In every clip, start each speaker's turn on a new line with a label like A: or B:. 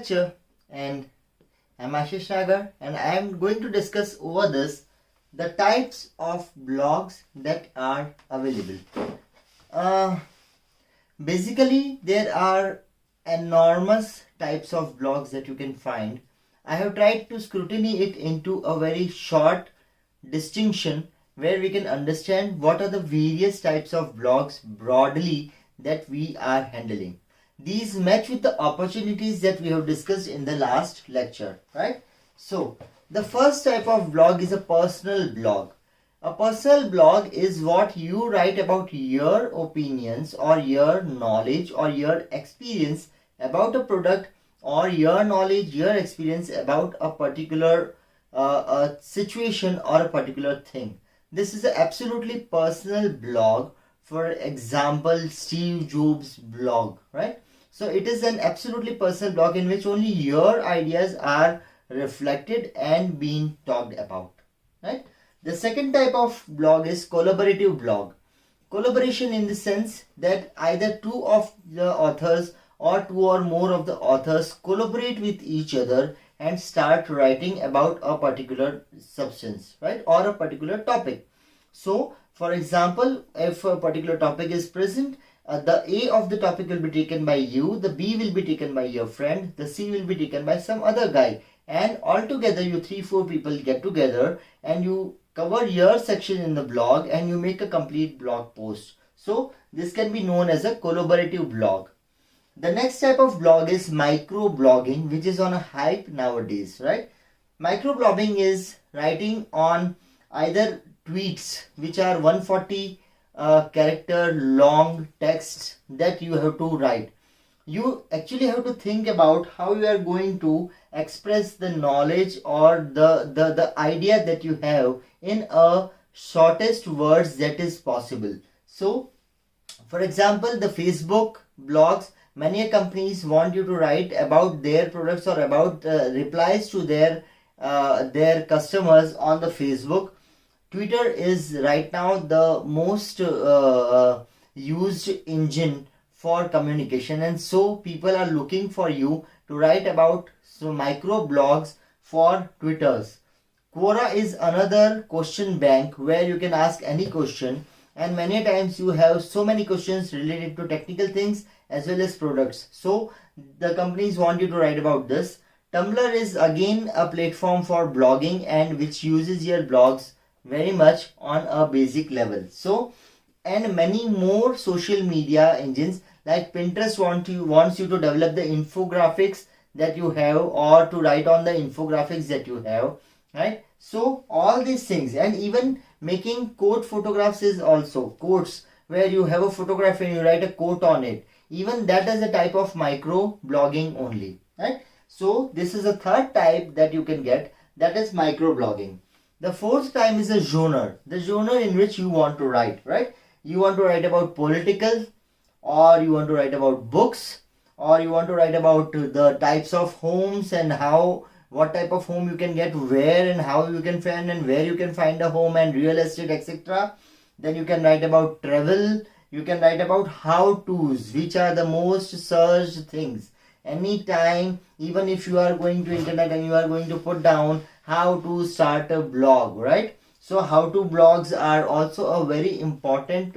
A: lecture, and I'm Ashish Nagar, and I am going to discuss over this the types of blogs that are available. Basically, there are enormous types of blogs that you can find. I have tried to scrutiny it into a very short distinction where we can understand what are the various types of blogs broadly that we are handling. These match with the opportunities that we have discussed in the last lecture, right? So, the first type of blog is a personal blog. A personal blog is what you write about your opinions or your knowledge or your experience about a product, or your knowledge, your experience about a particular situation or a particular thing. This is an absolutely personal blog. For example, Steve Jobs' blog, right? So it is an absolutely personal blog in which only your ideas are reflected and being talked about, right? The second type of blog is collaborative blog. Collaboration in the sense that either two of the authors or two or more of the authors collaborate with each other and start writing about a particular substance, right, or a particular topic. So, for example, if a particular topic is present, the A of the topic will be taken by you, the B will be taken by your friend, the C will be taken by some other guy, and altogether you 3-4 people get together and you cover your section in the blog and you make a complete blog post. So, this can be known as a collaborative blog. The next type of blog is microblogging, which is on a hype nowadays, right? Microblogging is writing on either tweets, which are 140 character long text that you have to write. You actually have to think about how you are going to express the knowledge or the idea that you have in a shortest words that is possible. So, for example, the Facebook blogs, many companies want you to write about their products or about replies to their customers on the Facebook. Twitter is right now the most used engine for communication, and so people are looking for you to write about micro blogs for Twitters. Quora is another question bank where you can ask any question, and many times you have so many questions related to technical things as well as products. So the companies want you to write about this. Tumblr is again a platform for blogging and which uses your blogs very much on a basic level. So, and many more social media engines like Pinterest wants you to develop the infographics that you have or to write on the infographics that you have, right? So all these things, and even making quote photographs is also quotes where you have a photograph and you write a quote on it. Even that is a type of micro blogging only, right? So this is a third type that you can get, that is micro blogging. The fourth type is a genre, the genre in which you want to write, right? You want to write about political, or you want to write about books, or you want to write about the types of homes and what type of home you can get where and how you can find and where you can find a home and real estate, etc. Then you can write about travel. You can write about how-tos, which are the most searched things. Anytime, even if you are going to internet and you are going to put down how to start a blog, right? So how-to blogs are also a very important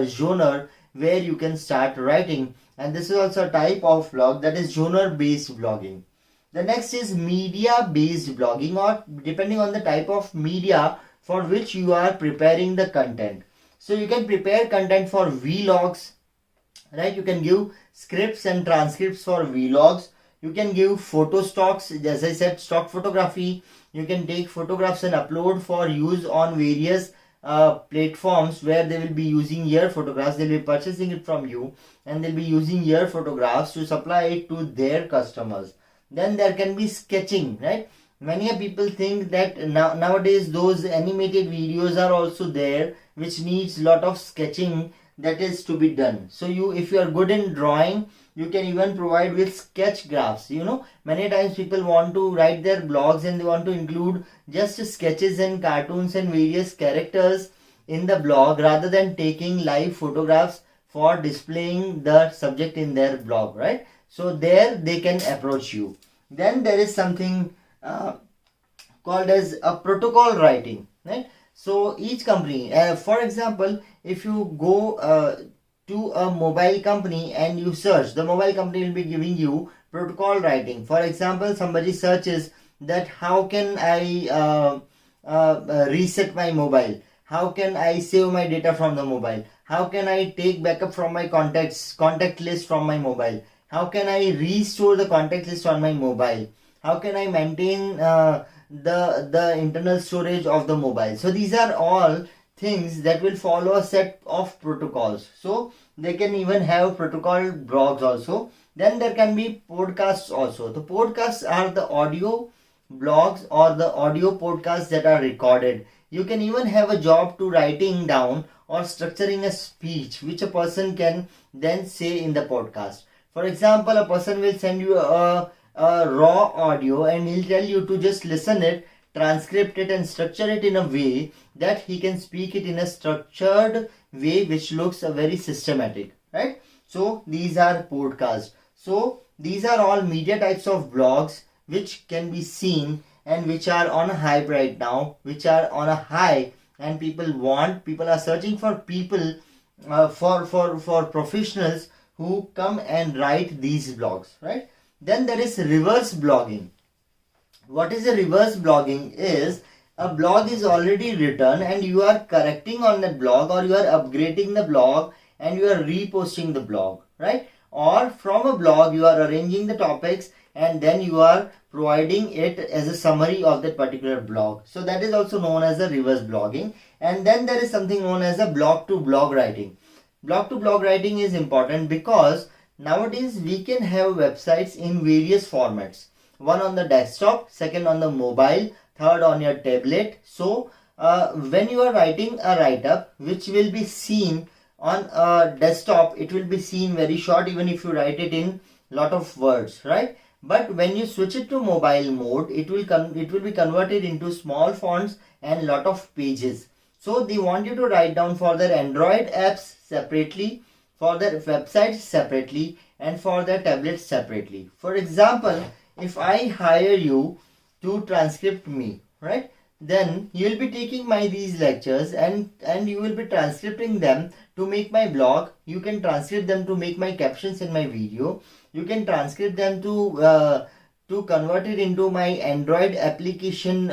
A: genre where you can start writing. And this is also a type of blog, that is genre-based blogging. The next is media-based blogging, or depending on the type of media for which you are preparing the content. So you can prepare content for vlogs, right? You can give scripts and transcripts for vlogs. You can give photo stocks, as I said, stock photography. You can take photographs and upload for use on various platforms where they will be using your photographs. They will be purchasing it from you and they'll be using your photographs to supply it to their customers. Then there can be sketching, right? Many people think that nowadays those animated videos are also there which needs lot of sketching that is to be done. So if you are good in drawing, you can even provide with sketch graphs. Many times people want to write their blogs and they want to include just sketches and cartoons and various characters in the blog rather than taking live photographs for displaying the subject in their blog, right? So there they can approach you. Then there is something called as a protocol writing, right? So each company, for example, if you go to a mobile company and you search, the mobile company will be giving you protocol writing. For example, somebody searches that how can I reset my mobile, how can I save my data from the mobile, how can I take backup from my contact list from my mobile, how can I restore the contact list on my mobile, how can I maintain the internal storage of the mobile. So these are all things that will follow a set of protocols. So they can even have protocol blogs also. Then there can be podcasts also. The podcasts are the audio blogs or the audio podcasts that are recorded. You can even have a job to writing down or structuring a speech which a person can then say in the podcast. For example, a person will send you a raw audio and he'll tell you to just listen it, transcript it and structure it in a way that he can speak it in a structured way which looks very systematic, right? So these are podcasts. So these are all media types of blogs which can be seen and which are on a hype right now, which are on a high, and people are searching for people for professionals who come and write these blogs, right? Then there is reverse blogging. What is a reverse blogging is a blog is already written and you are correcting on that blog, or you are upgrading the blog and you are reposting the blog, right? Or from a blog you are arranging the topics and then you are providing it as a summary of that particular blog. So that is also known as a reverse blogging. And then there is something known as a blog to blog writing. Blog to blog writing is important because nowadays we can have websites in various formats. One on the desktop, second on the mobile, third on your tablet. So when you are writing a write-up which will be seen on a desktop, it will be seen very short even if you write it in lot of words, right? But when you switch it to mobile mode, it will be converted into small fonts and lot of pages. So they want you to write down for their Android apps separately, for their websites separately, and for their tablets separately. For example, if I hire you to transcript me, right, then you will be taking these lectures and you will be transcripting them to make my blog. You can transcript them to make my captions in my video. You can transcript them to convert it into my Android application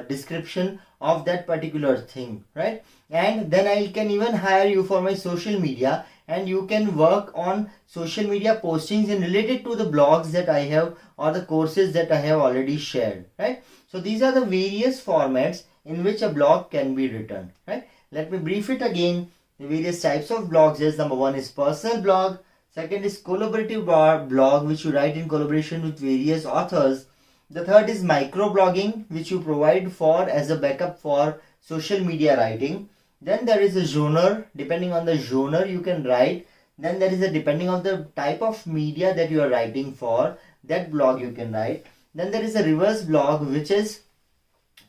A: description of that particular thing, right? And then I can even hire you for my social media, and you can work on social media postings and related to the blogs that I have or the courses that I have already shared, right? So these are the various formats in which a blog can be written, right? Let me brief it again. The various types of blogs is, number one is personal blog, second is collaborative blog which you write in collaboration with various authors. The third is microblogging which you provide for as a backup for social media writing. Then there is a genre. Depending on the genre you can write. Then there is a depending on the type of media that you are writing for, that blog you can write. Then there is a reverse blog which is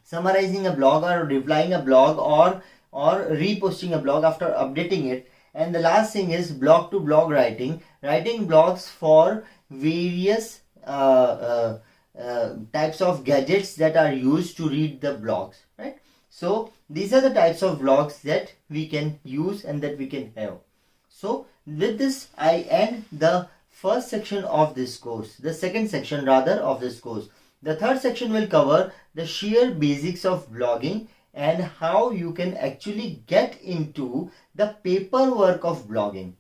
A: summarizing a blog or replying a blog or reposting a blog after updating it. And the last thing is blog to blog writing, writing blogs for various types of gadgets that are used to read the blogs, right? So these are the types of blogs that we can use and that we can have. So with this I end the first section of this course, the second section rather of this course. The third section will cover the sheer basics of blogging and how you can actually get into the paperwork of blogging.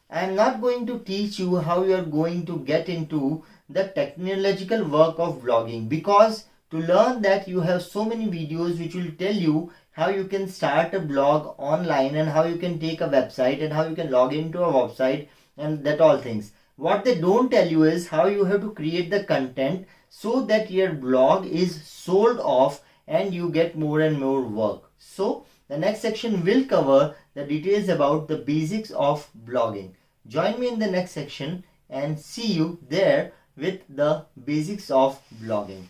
A: I am not going to teach you how you are going to get into the technological work of blogging, because to learn that you have so many videos which will tell you how you can start a blog online and how you can take a website and how you can log into a website and that all things. What they don't tell you is how you have to create the content so that your blog is sold off and you get more and more work. So the next section will cover the details about the basics of blogging. Join me in the next section and see you there with the basics of blogging.